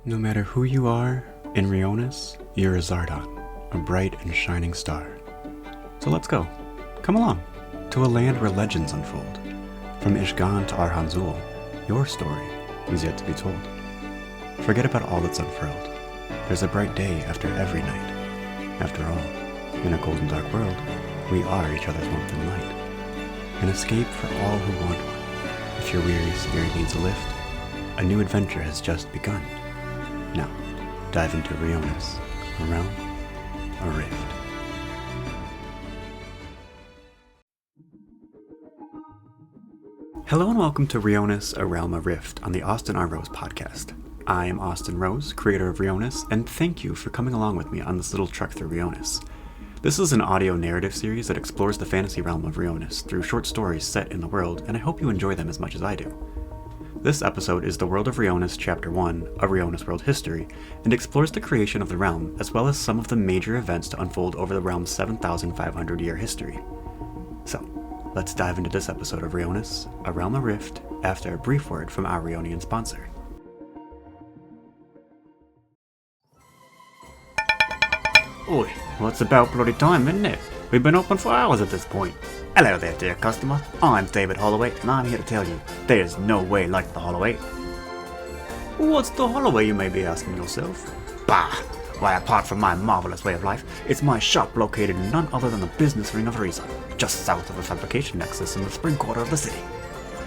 No matter who you are, in Rhyonis, you're a Zardon, a bright and shining star. So let's go. Come along, to a land where legends unfold. From Ishgan to Arhanzul, your story is yet to be told. Forget about all that's unfurled. There's a bright day after every night. After all, in a cold and dark world, we are each other's warmth and light. An escape for all who want one. If your weary spirit needs a lift, a new adventure has just begun. Now, dive into Rhyonis, a realm, a rift. Hello and welcome to Rhyonis, a realm, a rift on the AustinRhyonis podcast. I am AustinRhyonis, creator of Rhyonis, and thank you for coming along with me on this little trek through Rhyonis. This is an audio narrative series that explores the fantasy realm of Rhyonis through short stories set in the world, and I hope you enjoy them as much as I do. This episode is The World of Rhyonis Chapter 1, A Rhyonis World History, and explores the creation of the realm, as well as some of the major events to unfold over the realm's 7,500-year history. So, let's dive into this episode of Rhyonis, A Realm, a Rift, after a brief word from our Rhyonian sponsor. Oi, well it's about bloody time, isn't it? We've been open for hours at this point. Hello there, dear customer. I'm David Holloway, and I'm here to tell you, there's no way like the Holloway. What's the Holloway, you may be asking yourself? Bah! Why, apart from my marvelous way of life, it's my shop located in none other than the business ring of Rhyonis, just south of the fabrication nexus in the spring quarter of the city.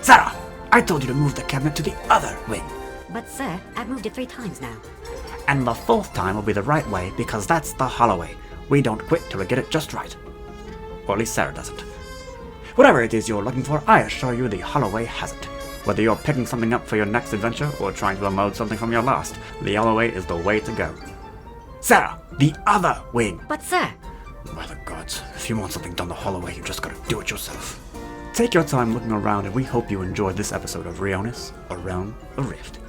Sarah! I told you to move the cabinet to the other wing. But sir, I've moved it 3 times now. And the 4th time will be the right way, because that's the Holloway. We don't quit till we get it just right. Or at least Sarah doesn't. Whatever it is you're looking for, I assure you the Holloway has it. Whether you're picking something up for your next adventure, or trying to unload something from your last, the Holloway is the way to go. Sarah, the other wing! But sir! By the gods, if you want something done the Holloway, you just gotta do it yourself. Take your time looking around, and we hope you enjoyed this episode of Rhyonis, A Realm, a Rift.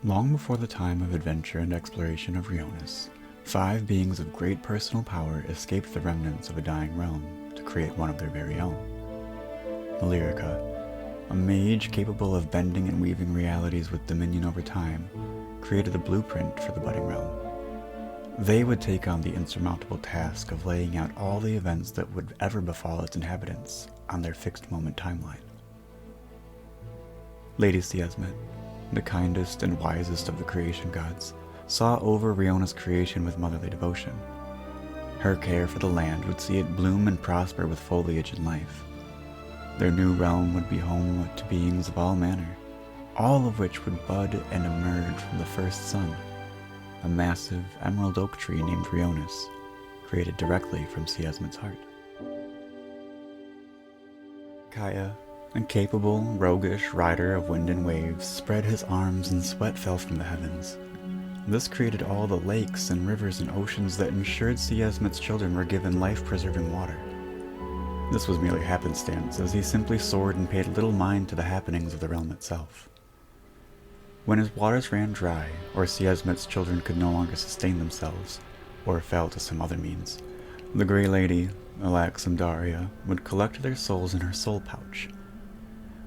Long before the time of adventure and exploration of Rhyonis, 5 beings of great personal power escaped the remnants of a dying realm to create one of their very own. Lyrica, a mage capable of bending and weaving realities with dominion over time, created a blueprint for the budding realm. They would take on the insurmountable task of laying out all the events that would ever befall its inhabitants on their fixed moment timeline. Lady Siasmet, the kindest and wisest of the creation gods, saw over Rhyonis' creation with motherly devotion. Her care for the land would see it bloom and prosper with foliage and life. Their new realm would be home to beings of all manner, all of which would bud and emerge from the first sun, a massive emerald oak tree named Rhyonis, created directly from Siasmet's heart. Kaya, a capable, roguish rider of wind and waves, spread his arms and sweat fell from the heavens. This created all the lakes and rivers and oceans that ensured Siasmet's children were given life-preserving water. This was merely happenstance, as he simply soared and paid little mind to the happenings of the realm itself. When his waters ran dry, or Siasmet's children could no longer sustain themselves, or fell to some other means, the Grey Lady, Daria, would collect their souls in her soul pouch.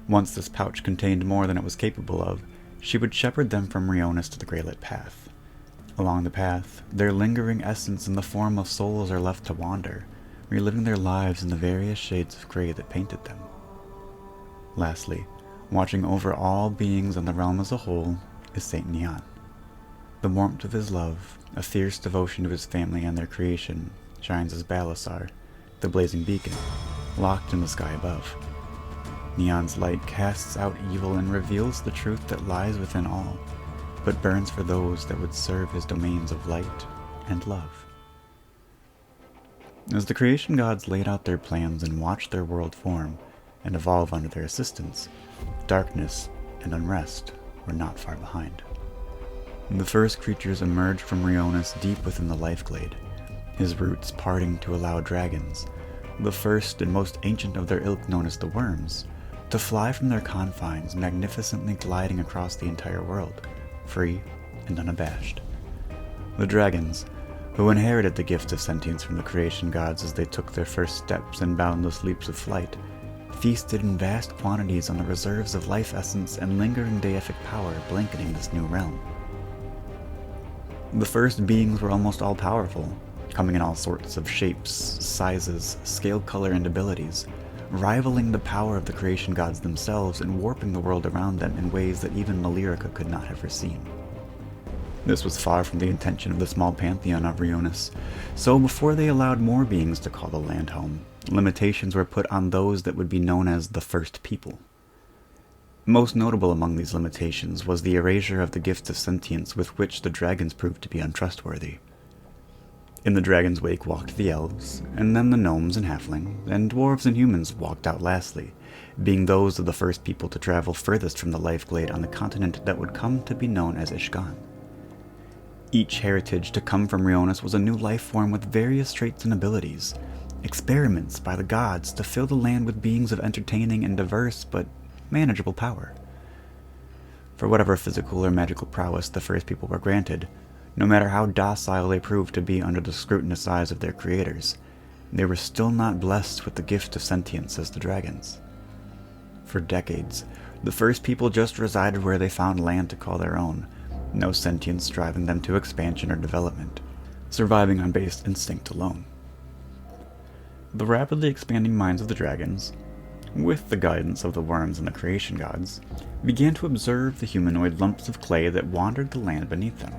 Once this pouch contained more than it was capable of, she would shepherd them from Rhyonis to the grey-lit path. Along the path, their lingering essence in the form of souls are left to wander, reliving their lives in the various shades of grey that painted them. Lastly, watching over all beings and the realm as a whole, is Saint Neon. The warmth of his love, a fierce devotion to his family and their creation, shines as Balasar, the blazing beacon, locked in the sky above. Neon's light casts out evil and reveals the truth that lies within all, but burns for those that would serve his domains of light and love. As the creation gods laid out their plans and watched their world form and evolve under their assistance, darkness and unrest were not far behind. The first creatures emerged from Rhyonis deep within the life-glade, his roots parting to allow dragons, the first and most ancient of their ilk known as the Worms, to fly from their confines, magnificently gliding across the entire world, free and unabashed. The dragons, who inherited the gift of sentience from the creation gods as they took their first steps in boundless leaps of flight, feasted in vast quantities on the reserves of life essence and lingering deific power blanketing this new realm. The first beings were almost all-powerful, coming in all sorts of shapes, sizes, scale, color, and abilities, rivaling the power of the creation gods themselves and warping the world around them in ways that even Malirica could not have foreseen. This was far from the intention of the small pantheon of Rhyonis, so before they allowed more beings to call the land home, limitations were put on those that would be known as the First People. Most notable among these limitations was the erasure of the gift of sentience with which the dragons proved to be untrustworthy. In the dragon's wake walked the elves, and then the gnomes and halflings, and dwarves and humans walked out lastly, being those of the first people to travel furthest from the life glade on the continent that would come to be known as Ishgan. Each heritage to come from Rhyonis was a new life form with various traits and abilities, experiments by the gods to fill the land with beings of entertaining and diverse but manageable power. For whatever physical or magical prowess the first people were granted, no matter how docile they proved to be under the scrutinous eyes of their creators, they were still not blessed with the gift of sentience as the dragons. For decades, the first people just resided where they found land to call their own, no sentience driving them to expansion or development, surviving on base instinct alone. The rapidly expanding minds of the dragons, with the guidance of the worms and the creation gods, began to observe the humanoid lumps of clay that wandered the land beneath them.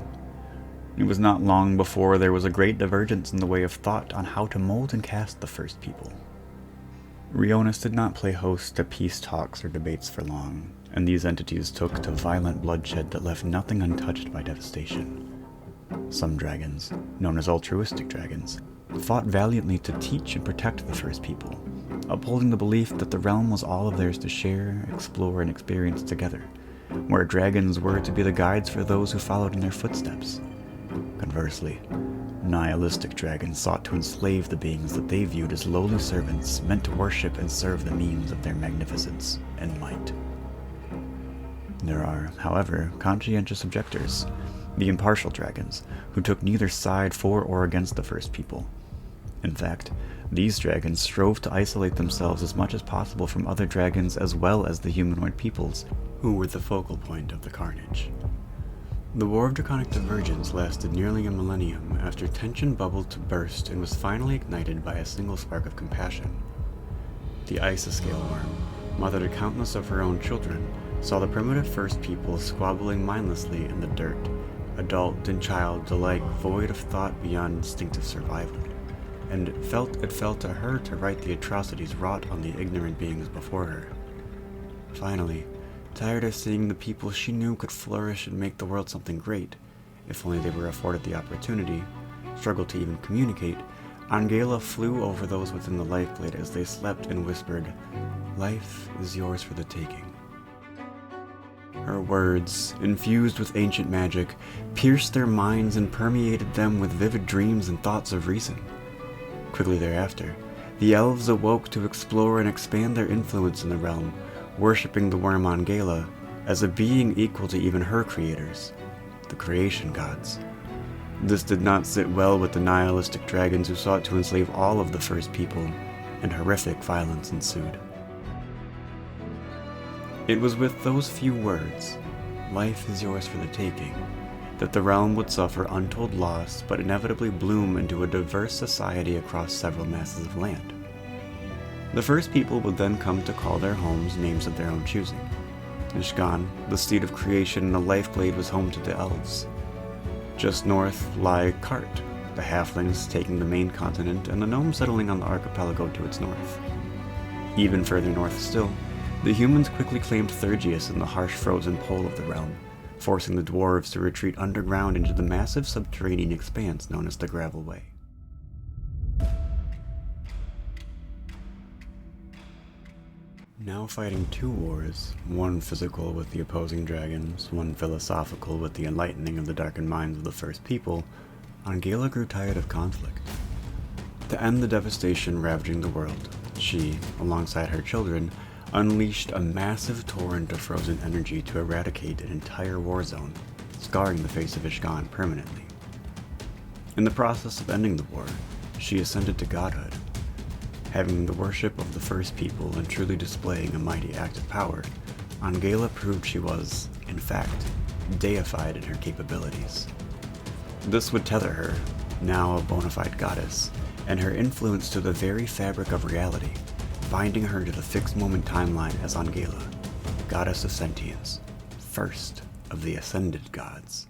It was not long before there was a great divergence in the way of thought on how to mold and cast the first people. Rhyonis did not play host to peace talks or debates for long, and these entities took to violent bloodshed that left nothing untouched by devastation. Some dragons, known as altruistic dragons, fought valiantly to teach and protect the first people, upholding the belief that the realm was all of theirs to share, explore, and experience together, where dragons were to be the guides for those who followed in their footsteps. Conversely, nihilistic dragons sought to enslave the beings that they viewed as lowly servants meant to worship and serve the means of their magnificence and might. There are, however, conscientious objectors, the impartial dragons, who took neither side for or against the first people. In fact, these dragons strove to isolate themselves as much as possible from other dragons as well as the humanoid peoples, who were the focal point of the carnage. The War of Draconic Divergence lasted nearly a millennium after tension bubbled to burst and was finally ignited by a single spark of compassion. The Isoscale worm, mother to countless of her own children, saw the primitive first people squabbling mindlessly in the dirt, adult and child alike void of thought beyond instinctive survival, and it fell to her to right the atrocities wrought on the ignorant beings before her. Finally, tired of seeing the people she knew could flourish and make the world something great, if only they were afforded the opportunity, struggled to even communicate, Angela flew over those within the lifeblade as they slept and whispered, "Life is yours for the taking." Her words, infused with ancient magic, pierced their minds and permeated them with vivid dreams and thoughts of reason. Quickly thereafter, the elves awoke to explore and expand their influence in the realm, worshipping the worm Angela as a being equal to even her creators, the creation gods. This did not sit well with the nihilistic dragons who sought to enslave all of the first people, and horrific violence ensued. It was with those few words, "Life is yours for the taking," that the realm would suffer untold loss but inevitably bloom into a diverse society across several masses of land. The first people would then come to call their homes names of their own choosing. Ishgan, the seat of creation and the lifeblade, was home to the elves. Just north lie Kart, the halflings taking the main continent and the gnomes settling on the archipelago to its north. Even further north still, the humans quickly claimed Thergius in the harsh frozen pole of the realm, forcing the dwarves to retreat underground into the massive subterranean expanse known as the Gravel Way. Now fighting two wars, one physical with the opposing dragons, one philosophical with the enlightening of the darkened minds of the first people, Angela grew tired of conflict. To end the devastation ravaging the world, she, alongside her children, unleashed a massive torrent of frozen energy to eradicate an entire war zone, scarring the face of Ishgan permanently. In the process of ending the war, she ascended to godhood. Having the worship of the first people and truly displaying a mighty act of power, Angela proved she was, in fact, deified in her capabilities. This would tether her, now a bona fide goddess, and her influence to the very fabric of reality, binding her to the fixed moment timeline as Angela, goddess of sentience, first of the ascended gods.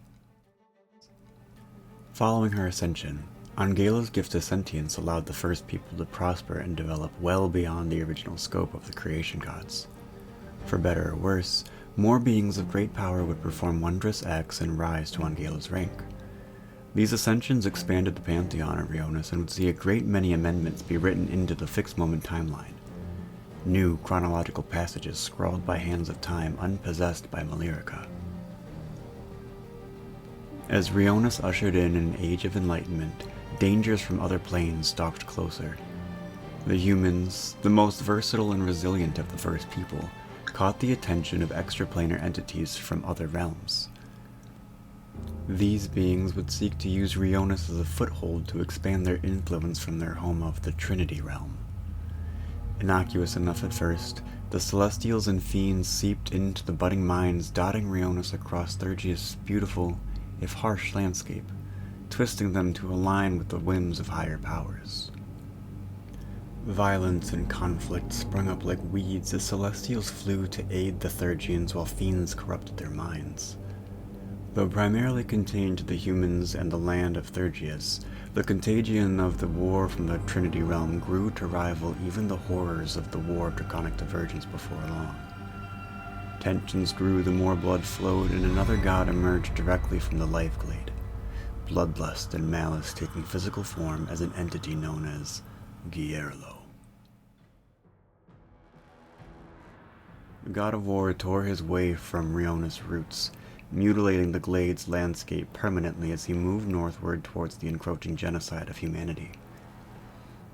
Following her ascension, Angela's gift of sentience allowed the first people to prosper and develop well beyond the original scope of the creation gods. For better or worse, more beings of great power would perform wondrous acts and rise to Angela's rank. These ascensions expanded the pantheon of Rhyonis and would see a great many amendments be written into the fixed moment timeline. New chronological passages scrawled by hands of time unpossessed by Malirica. As Rhyonis ushered in an age of enlightenment, dangers from other planes stalked closer. The humans, the most versatile and resilient of the first people, caught the attention of extraplanar entities from other realms. These beings would seek to use Rhyonis as a foothold to expand their influence from their home of the Trinity realm. Innocuous enough at first, the Celestials and Fiends seeped into the budding minds dotting Rhyonis across Thergia's beautiful, if harsh, landscape, twisting them to align with the whims of higher powers. Violence and conflict sprung up like weeds as Celestials flew to aid the Thergians while Fiends corrupted their minds. Though primarily contained to the humans and the land of Thergias, the contagion of the war from the Trinity realm grew to rival even the horrors of the War of Draconic Divergence before long. Tensions grew the more blood flowed, and another god emerged directly from the life glade, bloodlust and malice taking physical form as an entity known as Gyerlo. The god of war tore his way from Rhyonis' roots, mutilating the glade's landscape permanently as he moved northward towards the encroaching genocide of humanity.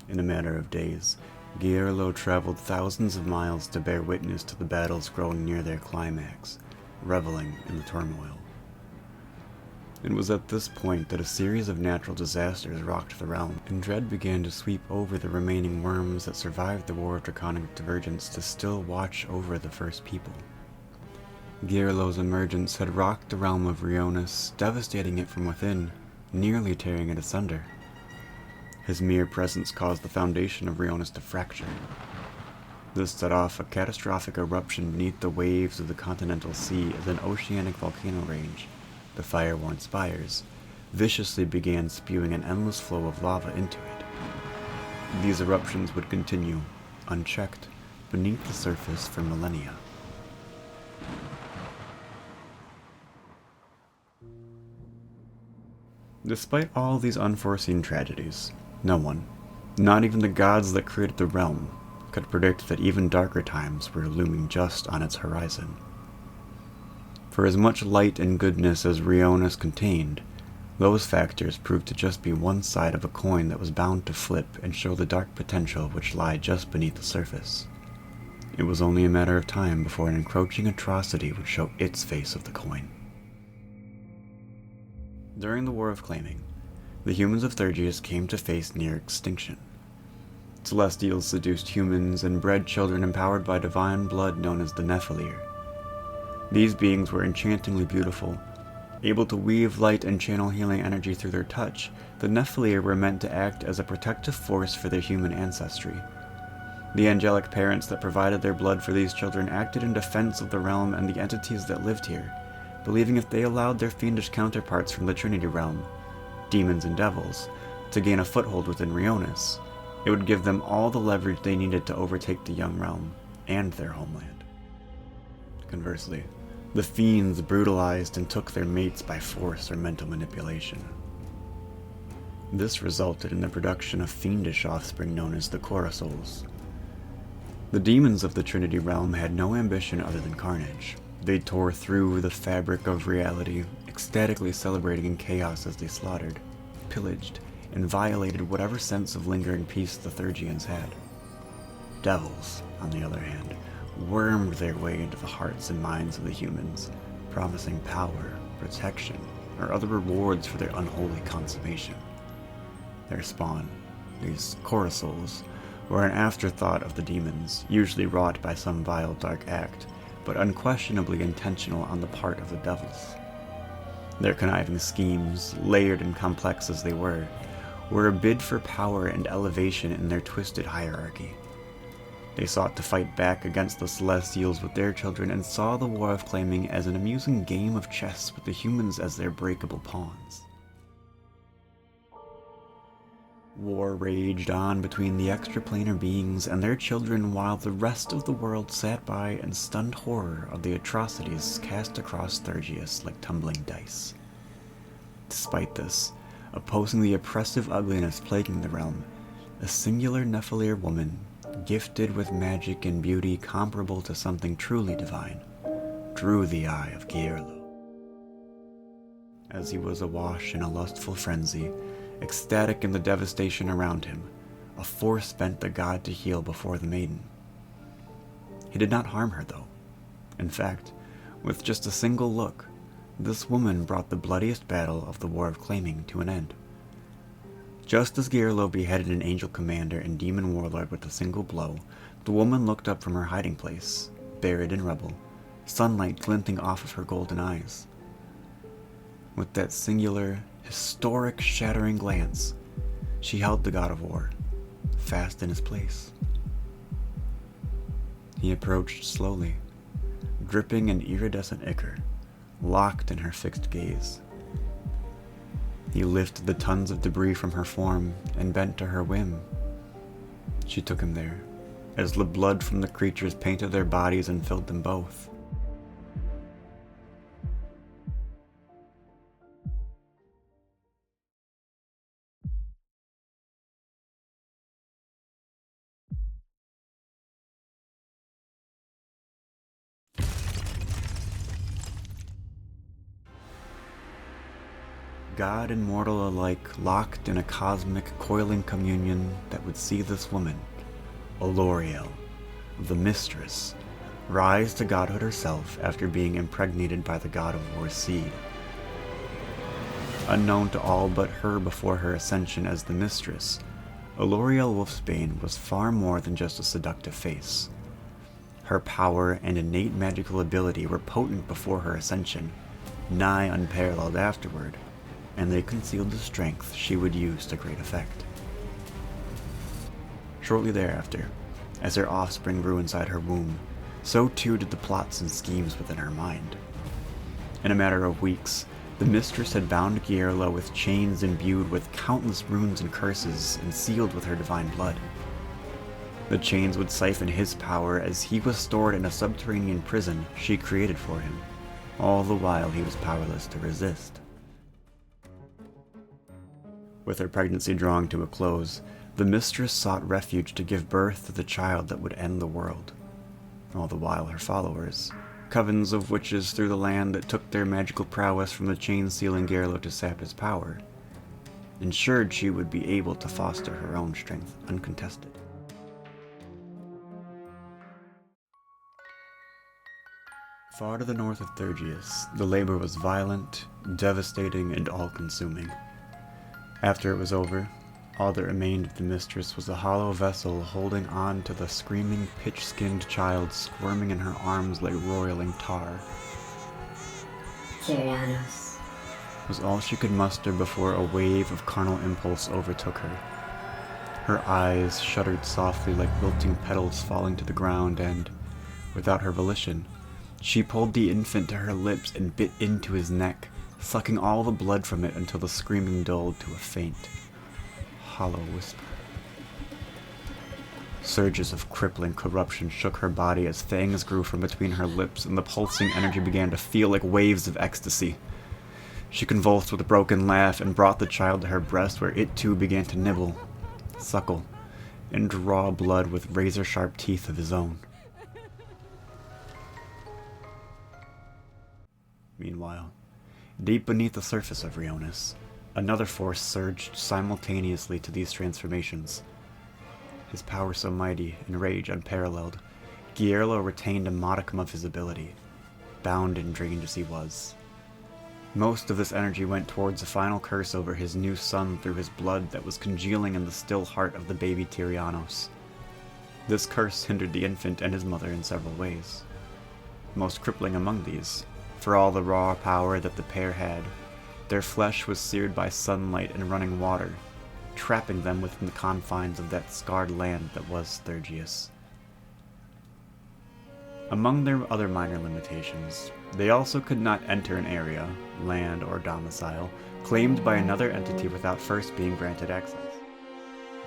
In a matter of days, Gyerlo traveled thousands of miles to bear witness to the battles growing near their climax, reveling in the turmoil. It was at this point that a series of natural disasters rocked the realm, and dread began to sweep over the remaining worms that survived the War of Draconic Divergence to still watch over the first people. Gyerlo's emergence had rocked the realm of Rhyonis, devastating it from within, nearly tearing it asunder. His mere presence caused the foundation of Rhyonis to fracture. This set off a catastrophic eruption beneath the waves of the continental sea as an oceanic volcano range, the fire-worn spires, viciously began spewing an endless flow of lava into it. These eruptions would continue, unchecked, beneath the surface for millennia. Despite all these unforeseen tragedies, no one, not even the gods that created the realm, could predict that even darker times were looming just on its horizon. For as much light and goodness as Rhyonis contained, those factors proved to just be one side of a coin that was bound to flip and show the dark potential which lay just beneath the surface. It was only a matter of time before an encroaching atrocity would show its face of the coin. During the War of Claiming, the humans of Thergias came to face near extinction. Celestials seduced humans and bred children empowered by divine blood known as the Nephilir. These beings were enchantingly beautiful. Able to weave light and channel healing energy through their touch, the Nephilir were meant to act as a protective force for their human ancestry. The angelic parents that provided their blood for these children acted in defense of the realm and the entities that lived here, believing if they allowed their fiendish counterparts from the Trinity realm, demons and devils, to gain a foothold within Rhyonis, it would give them all the leverage they needed to overtake the young realm and their homeland. Conversely, the fiends brutalized and took their mates by force or mental manipulation. This resulted in the production of fiendish offspring known as the Coruscants. The demons of the Trinity realm had no ambition other than carnage. They tore through the fabric of reality, ecstatically celebrating in chaos as they slaughtered, pillaged, and violated whatever sense of lingering peace the Thergians had. Devils, on the other hand, wormed their way into the hearts and minds of the humans, promising power, protection, or other rewards for their unholy consummation. Their spawn, these Coruscants, were an afterthought of the demons, usually wrought by some vile dark act, but unquestionably intentional on the part of the devils. Their conniving schemes, layered and complex as they were a bid for power and elevation in their twisted hierarchy. They sought to fight back against the Celestials with their children and saw the War of Claiming as an amusing game of chess with the humans as their breakable pawns. War raged on between the extraplanar beings and their children while the rest of the world sat by in stunned horror of the atrocities cast across Thergius like tumbling dice. Despite this, opposing the oppressive ugliness plaguing the realm, a singular Nephilir woman, gifted with magic and beauty comparable to something truly divine, drew the eye of Geirlo. As he was awash in a lustful frenzy, ecstatic in the devastation around him, a force bent the god to heal before the maiden. He did not harm her, though. In fact, with just a single look, this woman brought the bloodiest battle of the War of Claiming to an end. Just as Geirlo beheaded an angel commander and demon warlord with a single blow, the woman looked up from her hiding place, buried in rubble, sunlight glinting off of her golden eyes. With that singular, historic, shattering glance, she held the god of war, fast in his place. He approached slowly, dripping in iridescent ichor, locked in her fixed gaze. He lifted the tons of debris from her form and bent to her whim. She took him there, as the blood from the creatures painted their bodies and filled them both. God and mortal alike locked in a cosmic, coiling communion that would see this woman, Aloriel, the mistress, rise to godhood herself after being impregnated by the god of war's seed. Unknown to all but her before her ascension as the mistress, Aloriel Wolfsbane was far more than just a seductive face. Her power and innate magical ability were potent before her ascension, nigh unparalleled afterward, and they concealed the strength she would use to great effect. Shortly thereafter, as her offspring grew inside her womb, so too did the plots and schemes within her mind. In a matter of weeks, the mistress had bound Geirlo with chains imbued with countless runes and curses and sealed with her divine blood. The chains would siphon his power as he was stored in a subterranean prison she created for him, all the while he was powerless to resist. With her pregnancy drawing to a close, the mistress sought refuge to give birth to the child that would end the world. All the while her followers, covens of witches through the land that took their magical prowess from the chain sealing Geirlo to sap his power, ensured she would be able to foster her own strength uncontested. Far to the north of Thergius, the labor was violent, devastating, and all-consuming. After it was over, all that remained of the mistress was a hollow vessel holding on to the screaming, pitch-skinned child squirming in her arms like roiling tar. Rhyonis Was all she could muster before a wave of carnal impulse overtook her. Her eyes shuddered softly like wilting petals falling to the ground and, without her volition, she pulled the infant to her lips and bit into his neck, sucking all the blood from it until the screaming dulled to a faint, hollow whisper. Surges of crippling corruption shook her body as fangs grew from between her lips and the pulsing energy began to feel like waves of ecstasy. She convulsed with a broken laugh and brought the child to her breast where it too began to nibble, suckle, and draw blood with razor-sharp teeth of his own. Meanwhile, deep beneath the surface of Rhyonis, another force surged simultaneously to these transformations. His power so mighty and rage unparalleled, Geirlo retained a modicum of his ability, bound and drained as he was. Most of this energy went towards a final curse over his new son through his blood that was congealing in the still heart of the baby Rhyonis, This curse hindered the infant and his mother in several ways. Most crippling among these, for all the raw power that the pair had, their flesh was seared by sunlight and running water, trapping them within the confines of that scarred land that was Thergius. Among their other minor limitations, they also could not enter an area, land, or domicile claimed by another entity without first being granted access.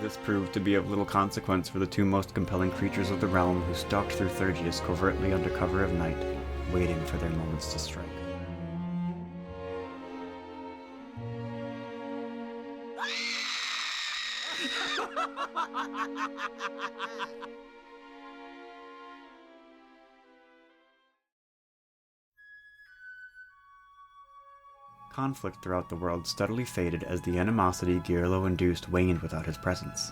This proved to be of little consequence for the two most compelling creatures of the realm who stalked through Thergius covertly under cover of night, waiting for their moments to strike. Conflict throughout the world steadily faded as the animosity Gearlo induced waned without his presence.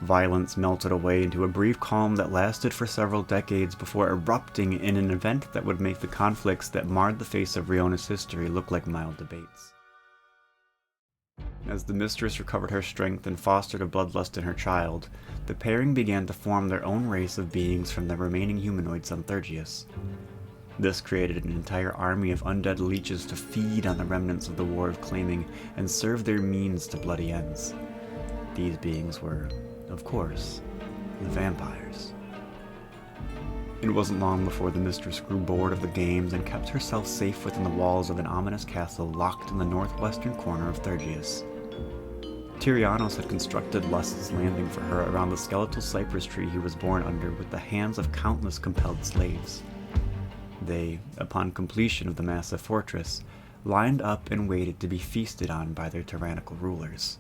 Violence melted away into a brief calm that lasted for several decades before erupting in an event that would make the conflicts that marred the face of Rhyonis history look like mild debates. As the mistress recovered her strength and fostered a bloodlust in her child, the pairing began to form their own race of beings from the remaining humanoids on Thergius. This created an entire army of undead leeches to feed on the remnants of the War of Claiming and serve their means to bloody ends. These beings were, of course, the vampires. It wasn't long before the mistress grew bored of the games and kept herself safe within the walls of an ominous castle locked in the northwestern corner of Thergius. Rhyonis had constructed Lust's Landing for her around the skeletal cypress tree he was born under with the hands of countless compelled slaves. They, upon completion of the massive fortress, lined up and waited to be feasted on by their tyrannical rulers.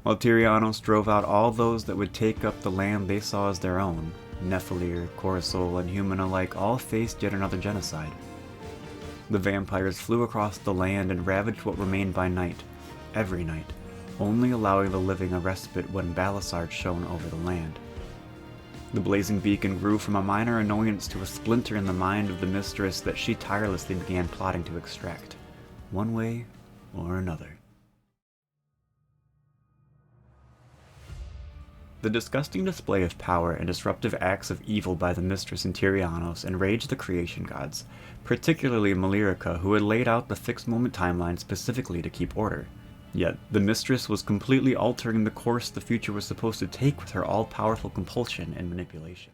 While Rhyonis drove out all those that would take up the land they saw as their own, Nephilir, Coruscant, and Human alike all faced yet another genocide. The vampires flew across the land and ravaged what remained by night, every night, only allowing the living a respite when Balasard shone over the land. The blazing beacon grew from a minor annoyance to a splinter in the mind of the mistress that she tirelessly began plotting to extract, one way or another. The disgusting display of power and disruptive acts of evil by the mistress and Rhyonis enraged the creation gods, particularly Malirica, who had laid out the fixed moment timeline specifically to keep order. Yet, the mistress was completely altering the course the future was supposed to take with her all-powerful compulsion and manipulation.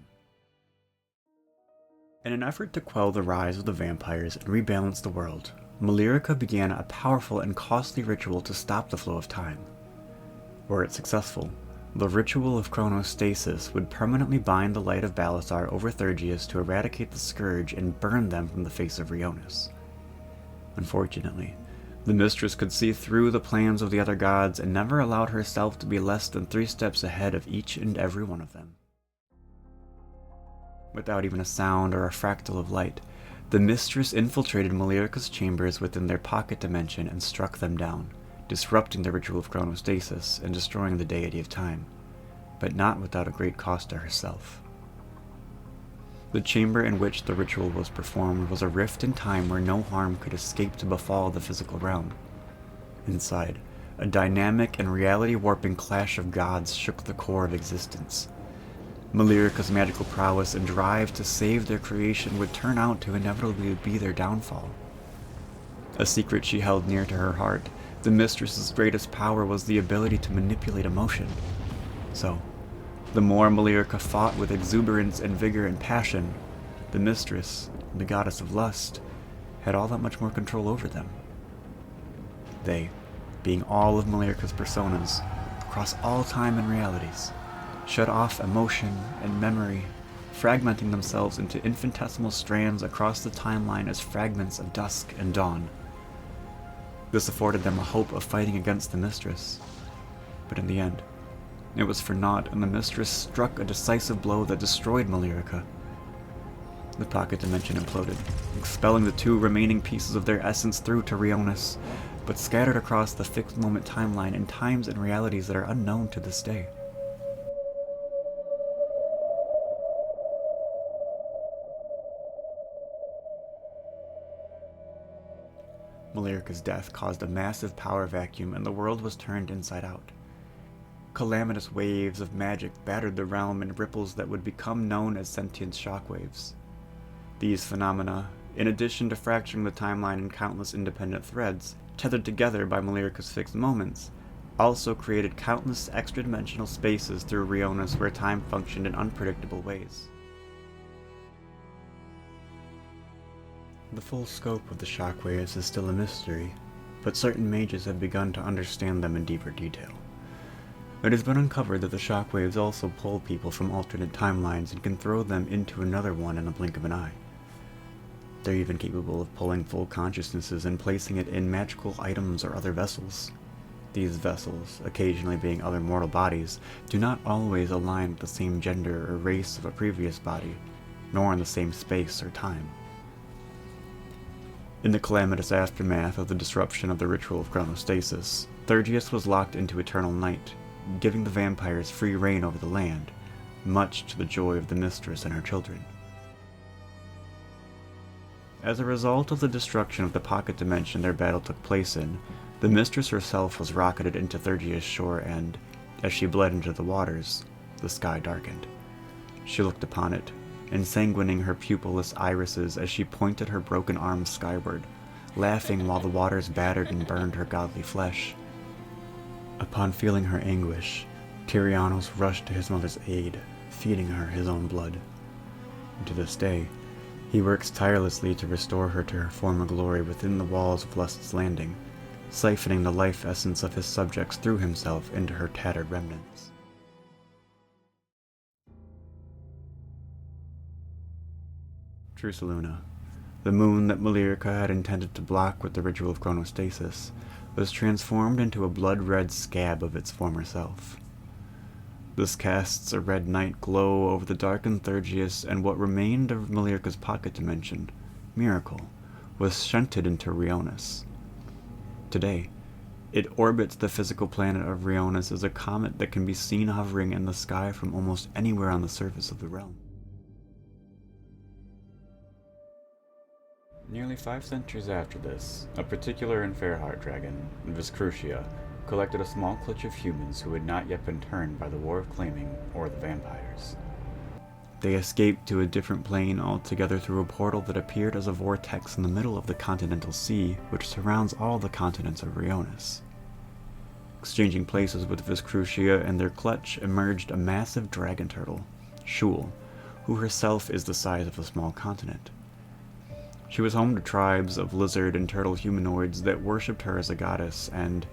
In an effort to quell the rise of the vampires and rebalance the world, Malirica began a powerful and costly ritual to stop the flow of time. Were it successful, the ritual of chronostasis would permanently bind the light of Balasar over Thergius to eradicate the scourge and burn them from the face of Rhyonis. Unfortunately, the mistress could see through the plans of the other gods and never allowed herself to be less than 3 steps ahead of each and every one of them. Without even a sound or a fractal of light, the mistress infiltrated Malirica's chambers within their pocket dimension and struck them down, disrupting the ritual of chronostasis and destroying the deity of time, but not without a great cost to herself. The chamber in which the ritual was performed was a rift in time where no harm could escape to befall the physical realm. Inside, a dynamic and reality-warping clash of gods shook the core of existence. Malirica's magical prowess and drive to save their creation would turn out to inevitably be their downfall. A secret she held near to her heart, the mistress's greatest power was the ability to manipulate emotion. So, the more Malirica fought with exuberance and vigor and passion, the mistress, the goddess of lust, had all that much more control over them. They, being all of Malirica's personas, across all time and realities, shut off emotion and memory, fragmenting themselves into infinitesimal strands across the timeline as fragments of dusk and dawn. This afforded them a hope of fighting against the mistress, but in the end, it was for naught, and the mistress struck a decisive blow that destroyed Malirica. The pocket dimension imploded, expelling the 2 remaining pieces of their essence through to Rhyonis, but scattered across the fixed moment timeline in times and realities that are unknown to this day. Malirica's death caused a massive power vacuum and the world was turned inside out. Calamitous waves of magic battered the realm in ripples that would become known as sentient shockwaves. These phenomena, in addition to fracturing the timeline in countless independent threads, tethered together by Melirka's fixed moments, also created countless extra-dimensional spaces through Rhyonis where time functioned in unpredictable ways. The full scope of the shockwaves is still a mystery, but certain mages have begun to understand them in deeper detail. It has been uncovered that the shockwaves also pull people from alternate timelines and can throw them into another one in the blink of an eye. They're even capable of pulling full consciousnesses and placing it in magical items or other vessels. These vessels, occasionally being other mortal bodies, do not always align with the same gender or race of a previous body, nor in the same space or time. In the calamitous aftermath of the disruption of the ritual of chronostasis, Thergius was locked into eternal night, giving the vampires free reign over the land, much to the joy of the mistress and her children. As a result of the destruction of the pocket dimension their battle took place in, the mistress herself was rocketed into Thergius' shore and, as she bled into the waters, the sky darkened. She looked upon it, ensanguining her pupilless irises as she pointed her broken arms skyward, laughing while the waters battered and burned her godly flesh. Upon feeling her anguish, Rhyonis rushed to his mother's aid, feeding her his own blood. And to this day, he works tirelessly to restore her to her former glory within the walls of Lust's Landing, siphoning the life essence of his subjects through himself into her tattered remnants. Trusaluna, the moon that Melirka had intended to block with the ritual of chronostasis, was transformed into a blood-red scab of its former self. This casts a red night glow over the darkened Thergius, and what remained of Melirka's pocket dimension, Miracle, was shunted into Rhyonis. Today, it orbits the physical planet of Rhyonis as a comet that can be seen hovering in the sky from almost anywhere on the surface of the realm. Nearly 5 centuries after this, a particular and fair-heart dragon, Viscrucia, collected a small clutch of humans who had not yet been turned by the War of Claiming or the vampires. They escaped to a different plane altogether through a portal that appeared as a vortex in the middle of the continental sea, which surrounds all the continents of Rhyonis. Exchanging places with Viscrucia and their clutch emerged a massive dragon turtle, Shul, who herself is the size of a small continent. She was home to tribes of lizard and turtle humanoids that worshipped her as a goddess, and,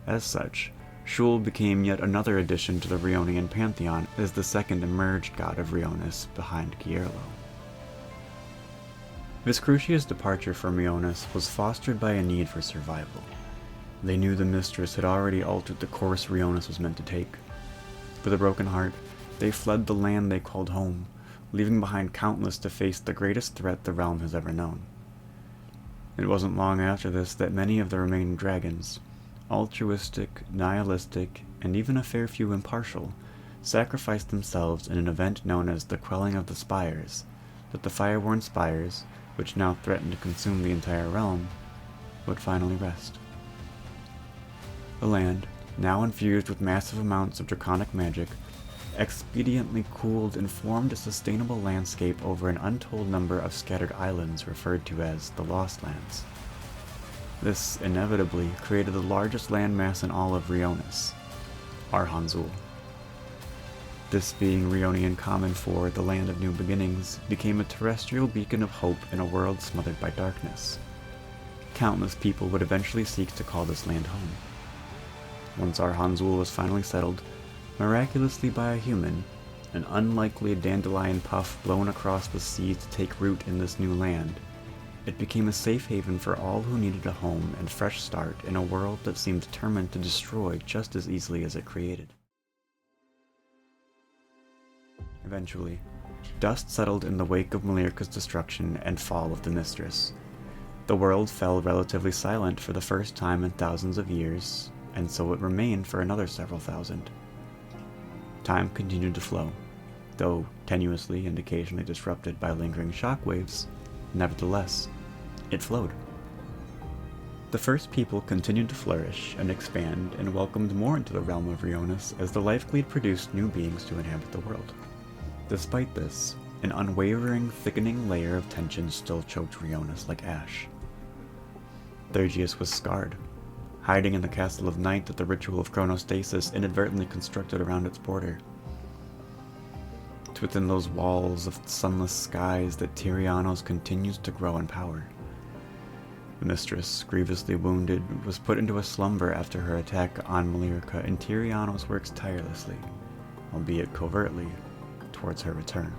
as such, Shul became yet another addition to the Rhyonian pantheon as the second emerged god of Rhyonis behind Gierlo. Viscrucia's departure from Rhyonis was fostered by a need for survival. They knew the mistress had already altered the course Rhyonis was meant to take. With a broken heart, they fled the land they called home, leaving behind countless to face the greatest threat the realm has ever known. It wasn't long after this that many of the remaining dragons, altruistic, nihilistic, and even a fair few impartial, sacrificed themselves in an event known as the Quelling of the Spires, that the fire-worn spires, which now threatened to consume the entire realm, would finally rest. The land, now infused with massive amounts of draconic magic, expediently cooled and formed a sustainable landscape over an untold number of scattered islands referred to as the Lost Lands. This inevitably created the largest landmass in all of Rhyonis, Arhanzul. This being Rhyonian common for the land of new beginnings, became a terrestrial beacon of hope in a world smothered by darkness. Countless people would eventually seek to call this land home. Once Arhanzul was finally settled, miraculously by a human, an unlikely dandelion puff blown across the sea to take root in this new land, it became a safe haven for all who needed a home and fresh start in a world that seemed determined to destroy just as easily as it created. Eventually, dust settled in the wake of Melirka's destruction and fall of the Mistress. The world fell relatively silent for the first time in thousands of years, and so it remained for another several thousand. Time continued to flow, though tenuously and occasionally disrupted by lingering shockwaves. Nevertheless, it flowed. The first people continued to flourish and expand and welcomed more into the realm of Rhyonis as the Life Gleed produced new beings to inhabit the world. Despite this, an unwavering, thickening layer of tension still choked Rhyonis like ash. Thergius was scarred, hiding in the Castle of Night that the ritual of chronostasis inadvertently constructed around its border. It's within those walls of sunless skies that Rhyonis continues to grow in power. The mistress, grievously wounded, was put into a slumber after her attack on Malirica, and Rhyonis works tirelessly, albeit covertly, towards her return.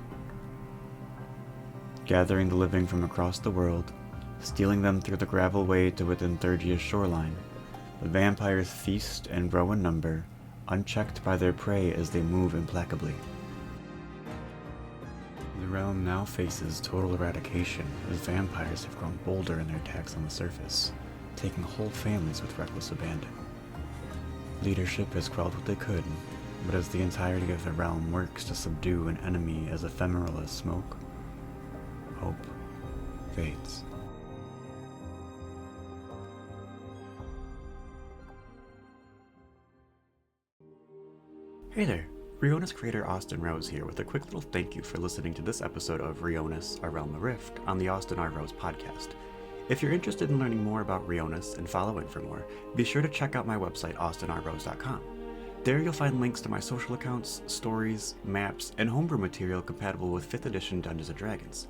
Gathering the living from across the world, stealing them through the gravel way to within Thergia's shoreline, the vampires feast and grow in number, unchecked by their prey as they move implacably. The realm now faces total eradication as vampires have grown bolder in their attacks on the surface, taking whole families with reckless abandon. Leadership has quelled what they could, but as the entirety of the realm works to subdue an enemy as ephemeral as smoke, hope fades. Hey there, Rhyonis creator AustinRhyonis here with a quick little thank you for listening to this episode of Rhyonis Around the Rift on the AustinRhyonis podcast. If you're interested in learning more about Rhyonis and following for more, be sure to check out my website AustinRhyonis.com. There you'll find links to my social accounts, stories, maps, and homebrew material compatible with 5th edition Dungeons & Dragons.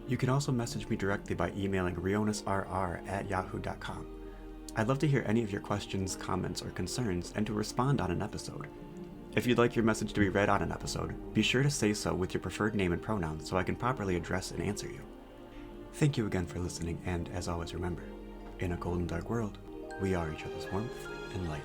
You can also message me directly by emailing rhyonisrr@yahoo.com. I'd love to hear any of your questions, comments, or concerns and to respond on an episode. If you'd like your message to be read on an episode, be sure to say so with your preferred name and pronouns so I can properly address and answer you. Thank you again for listening, and as always remember, in a cold and dark world, we are each other's warmth and light.